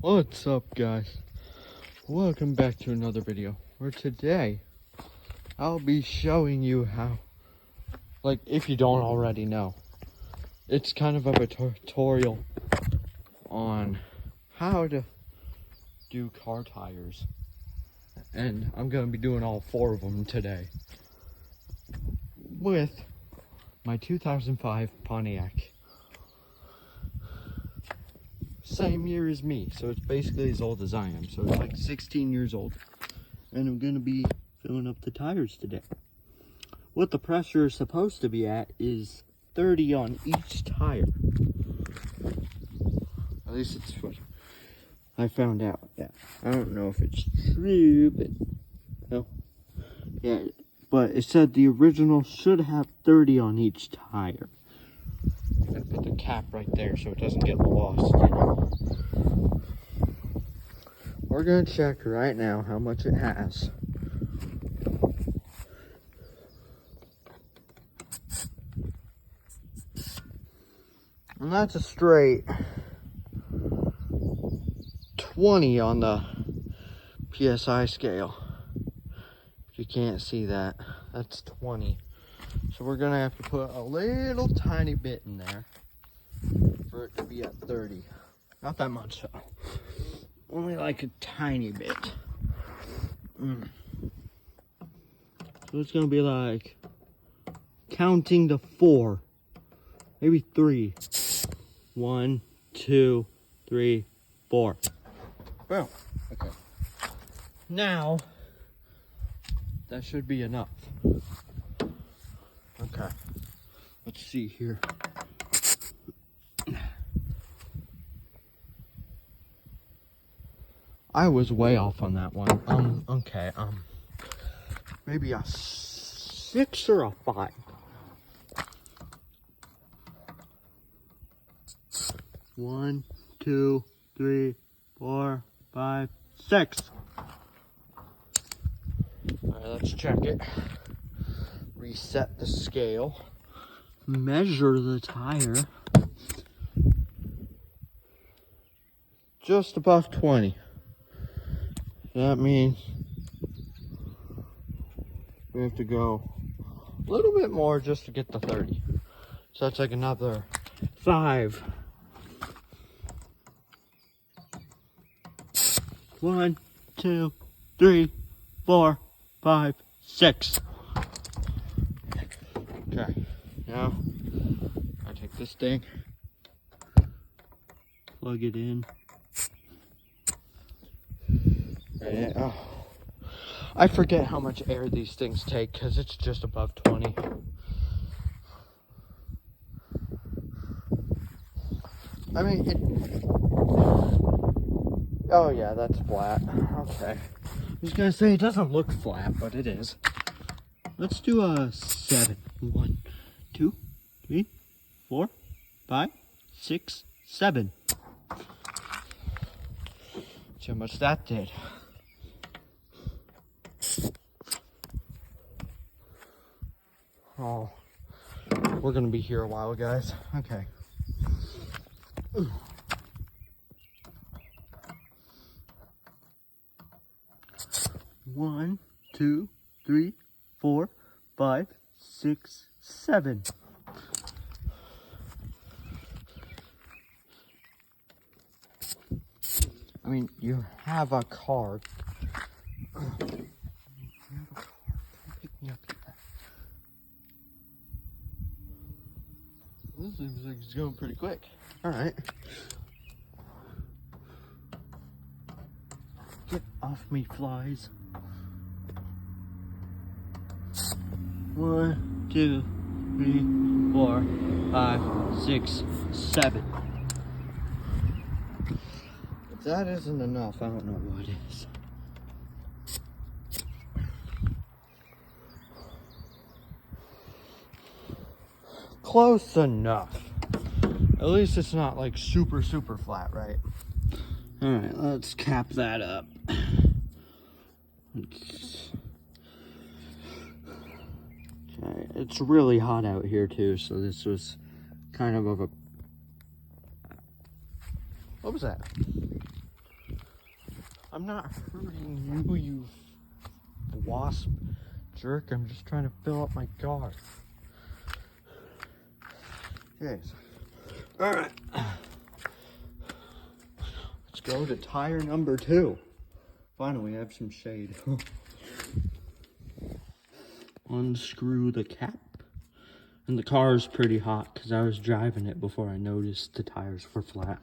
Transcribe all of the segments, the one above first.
What's up, guys? Welcome back to another video where today I'll be showing you how, like, if you don't already know, it's kind of a tutorial on how to do car tires, and I'm gonna be doing all 4 of them today with my 2005 Pontiac. Same year as me, so it's basically as old as I am. So it's like 16 years old, and I'm gonna be filling up the tires today. What the pressure is supposed to be at is 30 on each tire. At least it's what I found out. Yeah, I don't know if it's true, but no. Yeah, but it said the original should have 30 on each tire. I'm gonna put the cap right there so it doesn't get lost, you know. We're gonna check right now how much it has. And that's a straight 20 on the PSI scale. If you can't see that, that's 20. So we're gonna have to put a little tiny bit in there for it to be at 30. Not that much though. Only like a tiny bit. So it's gonna be like counting to 4, maybe 3. 1, 2, 3, 4. Boom. Okay. Now that should be enough. Okay. Let's see here. I was way off on that one. Okay, maybe a 6 or a 5. One, 2, 3, 4, 5, 6. Alright, let's check it. Reset the scale. Measure the tire. Just above 20. That means we have to go a little bit more just to get the 30. So that's like another 5. 1, 2, 3, 4, 5, 6. Okay, now I take this thing, plug it in. And, oh, I forget how much air these things take because it's just above 20. I mean, oh yeah, that's flat. Okay. I was gonna say it doesn't look flat, but it is. Let's do a 7. 1, 2, 3, 4, 5, 6, 7. See how much that did. Oh, we're gonna be here a while, guys. Okay. 1, 2, 3, 4, 5, 6, 7. I mean, you have a car. Pick me up here. This seems like it's going pretty quick. All right. Get off me, flies. 1, 2, 3, 4, 5, 6, 7. If that isn't enough, I don't know what is. Close enough. At least it's not like super flat, right? All right, let's cap that up. Okay, it's really hot out here too, so this was kind of a... What was that? I'm not hurting you, you wasp jerk. I'm just trying to fill up my car. Okay. Alright. Let's go to tire number 2. Finally, we have some shade. Unscrew the cap. And the car is pretty hot because I was driving it before I noticed the tires were flat.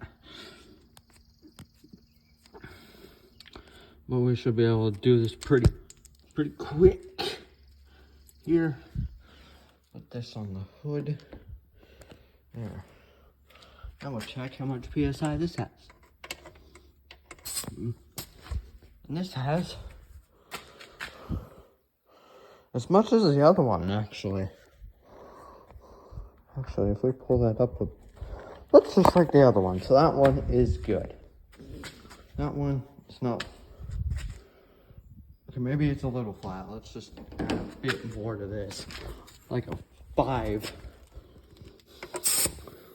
But we should be able to do this pretty quick. Here, put this on the hood. There. Now we'll check how much PSI this has. And this has as much as the other one, actually. Actually, if we pull that up, looks just like the other one. So that one is good. That one is not. Okay, maybe it's a little flat. Let's just add a bit more to this. Like a 5.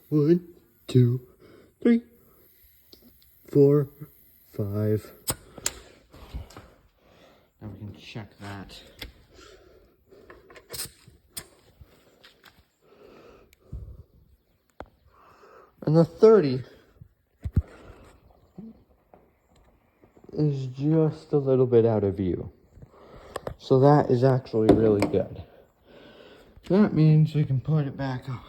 1, 2, 3, 4, 5. Now we can check that. And the 30 is just a little bit out of view. So that is actually really good. That means we can put it back on.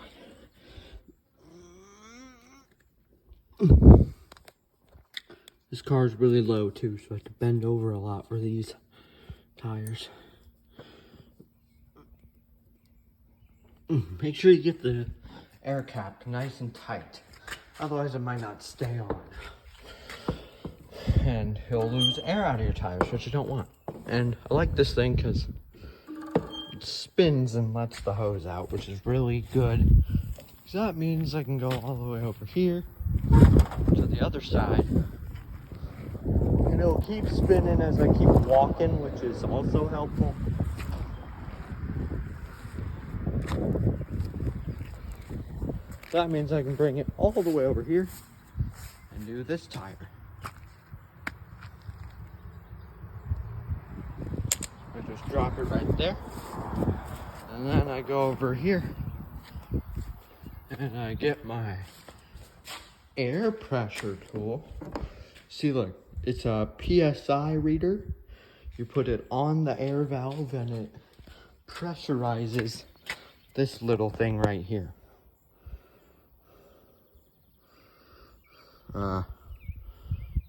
This car is really low too, so I have to bend over a lot for these tires. Make sure you get the air cap nice and tight. Otherwise it might not stay on. And you'll lose air out of your tires, which you don't want. And I like this thing because it spins and lets the hose out, which is really good. So that means I can go all the way over here to the other side. And it'll keep spinning as I keep walking, which is also helpful. That means I can bring it all the way over here and do this tire. I just drop it right there. And then I go over here and I get my air pressure tool. See, look, it's a PSI reader. You put it on the air valve and it pressurizes this little thing right here.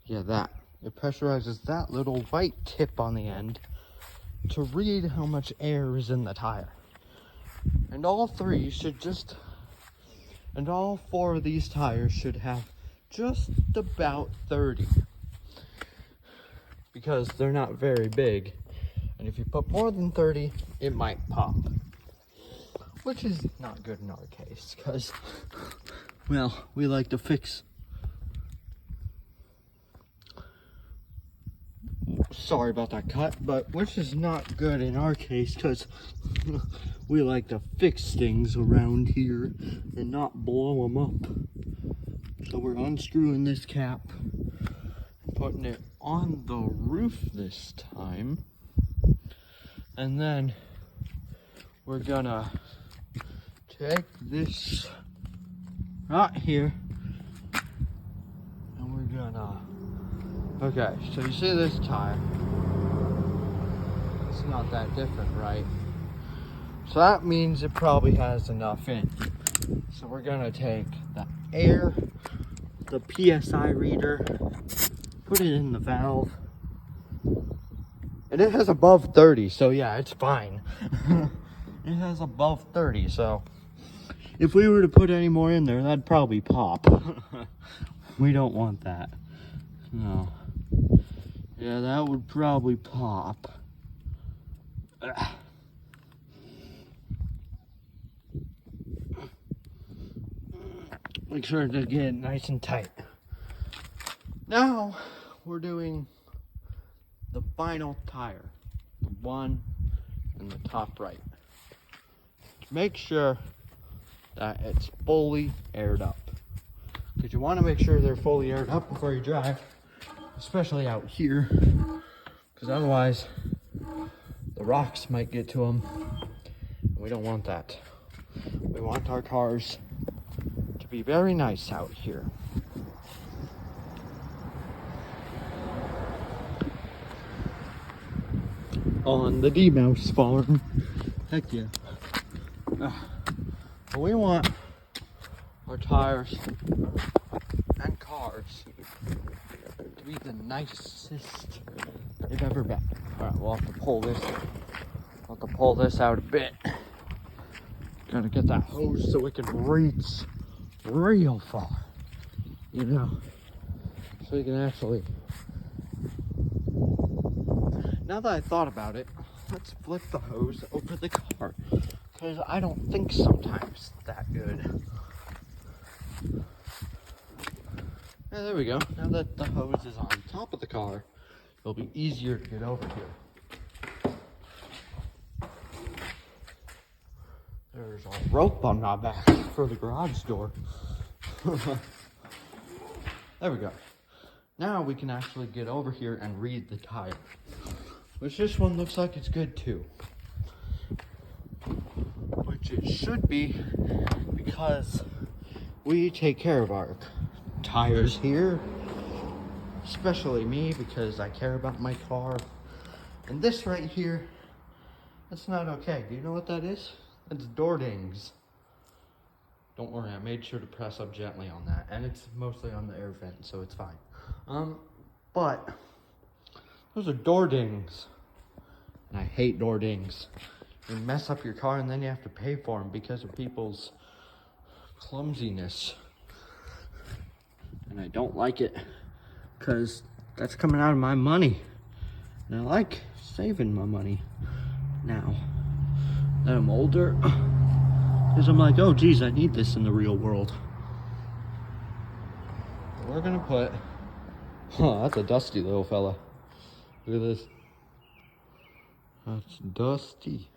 Yeah, that. It pressurizes that little white tip on the end to read how much air is in the tire. And all 4 of these tires should have just about 30. Because they're not very big. And if you put more than 30, it might pop. Which is not good in our case, because, well, we like to fix. Sorry about that cut, but which is not good in our case, because we like to fix things around here and not blow them up. So we're unscrewing this cap, putting it on the roof this time, and then we're gonna take this right here and we're gonna, okay, so you see this tire, it's not that different, right? So that means it probably has enough in. So we're gonna take the air, the PSI reader, put it in the valve, and it has above 30, so yeah, it's fine. It has above 30, so if we were to put any more in there, that'd probably pop. We don't want that. No. Yeah, that would probably pop. Make sure to get it nice and tight. Now, we're doing the final tire. The one in the top right. Make sure that it's fully aired up. Because you want to make sure they're fully aired up before you drive. especially out here, because otherwise the rocks might get to them. We don't want that. We want our cars to be very nice out here. On the D-Mouse farm. Heck yeah. We want our tires and cars to be the nicest they've ever been. Alright, we'll have to pull this. We'll have to pull this out a bit. Gotta get that hose so we can reach real far. You know. So we can actually. Now that I thought about it, let's flip the hose over the car. Because I don't think sometimes that good. Yeah, there we go. Now that the hose is on top of the car, it'll be easier to get over here. There's a rope on my back for the garage door. There we go. Now we can actually get over here and read the tire. Which this one looks like it's good too. Which it should be, because we take care of our tires here. Especially me, because I care about my car. And this right here, that's not okay. Do you know what that is? It's door dings. Don't worry, I made sure to press up gently on that. And it's mostly on the air vent, so it's fine. But those are door dings. And I hate door dings. You mess up your car and then you have to pay for them because of people's clumsiness. And I don't like it, because that's coming out of my money. And I like saving my money now that I'm older. Because I'm like, oh geez, I need this in the real world. We're gonna put, that's a dusty little fella. Look at this. That's dusty.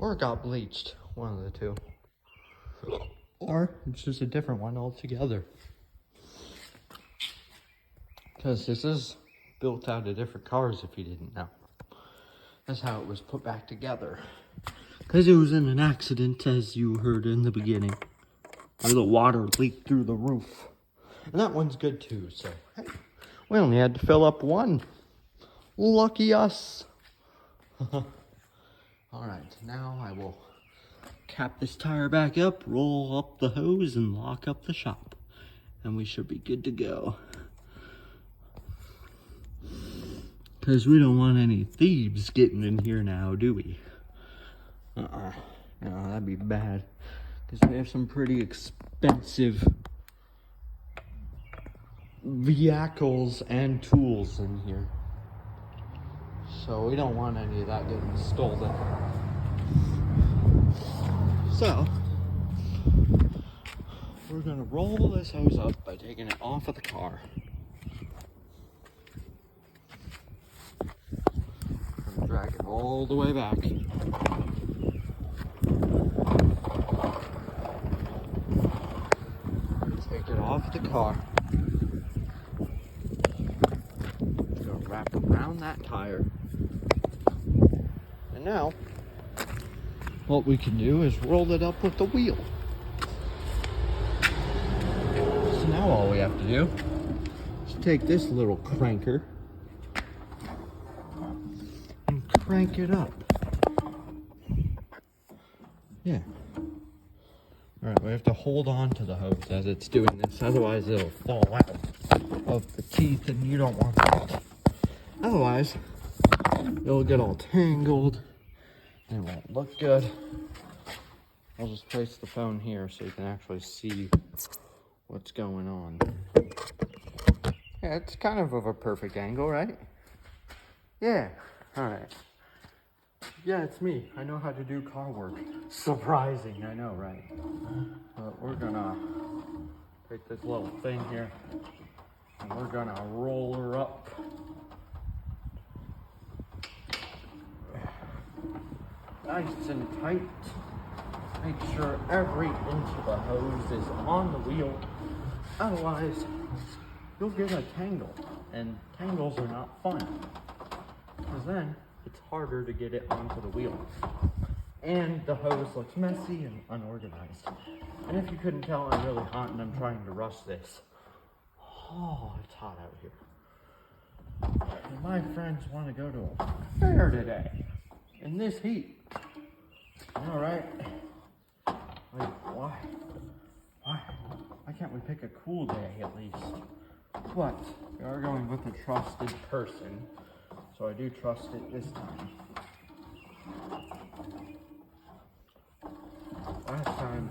Or it got bleached, one of the two. Or it's just a different one altogether. Because this is built out of different cars, if you didn't know. That's how it was put back together. Because it was in an accident, as you heard in the beginning, where the water leaked through the roof. And that one's good too, so hey, we only had to fill up one. Lucky us. Alright, now I will cap this tire back up, roll up the hose, and lock up the shop. And we should be good to go. Because we don't want any thieves getting in here now, do we? No, that'd be bad. Because we have some pretty expensive vehicles and tools in here. So we don't want any of that getting stolen. So, we're gonna roll this hose up by taking it off of the car. Drag it all the way back. Take it off the car. It's gonna wrap around that tire. And now, what we can do is roll it up with the wheel. So now all we have to do is take this little cranker and crank it up. Yeah. Alright, we have to hold on to the hose as it's doing this, otherwise it'll fall out of the teeth and you don't want that. Otherwise, it'll get all tangled and it won't look good. I'll just place the phone here so you can actually see what's going on. Yeah, it's kind of a perfect angle, right? Yeah, alright. Yeah, it's me. I know how to do car work. Surprising, I know, right? But we're gonna take this little thing here and we're gonna roll her up. Nice and tight. Make sure every inch of the hose is on the wheel. Otherwise, you'll get a tangle. And tangles are not fun. Because then it's harder to get it onto the wheel. And the hose looks messy and unorganized. And if you couldn't tell, I'm really hot and I'm trying to rush this. Oh, it's hot out here. And my friends want to go to a fair today. In this heat. All right. Like, why? Why can't we pick a cool day at least? But we are going with a trusted person. So I do trust it this time. Last time,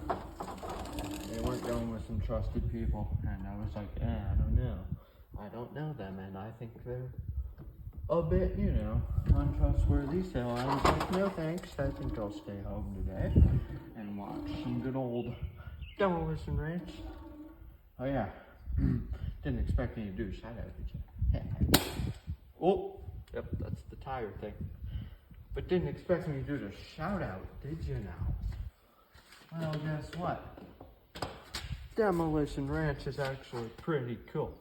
they weren't going with some trusted people, and I was like, I don't know. I don't know them, and I think they're a bit, untrustworthy, so I was like, no thanks, I think I'll stay home today and watch some good old Demolition Ranch. Oh yeah, didn't expect me to do a shout out, did you? Oh, yep, that's the tire thing. But didn't expect me to do the shout out, did you now? Well, guess what? Demolition Ranch is actually pretty cool.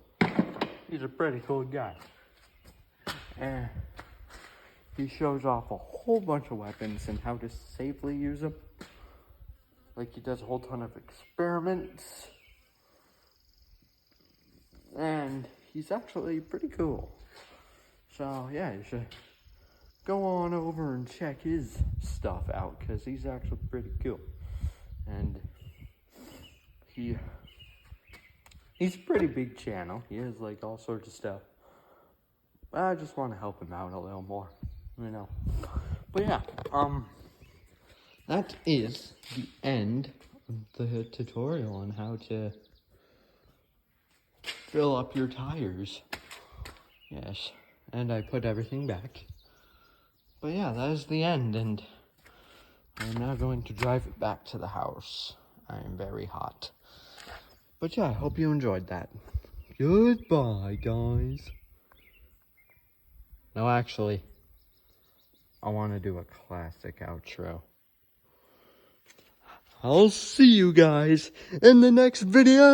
He's a pretty cool guy. And he shows off a whole bunch of weapons and how to safely use them. Like, he does a whole ton of experiments. And he's actually pretty cool. So, yeah, you should go on over and check his stuff out, because he's actually pretty cool. And he's a pretty big channel. He has like all sorts of stuff. I just want to help him out a little more, But yeah, that is the end of the tutorial on how to fill up your tires. Yes, and I put everything back. But yeah, that is the end, and I'm now going to drive it back to the house. I am very hot. But yeah, I hope you enjoyed that. Goodbye, guys. No, actually, I want to do a classic outro. I'll see you guys in the next video.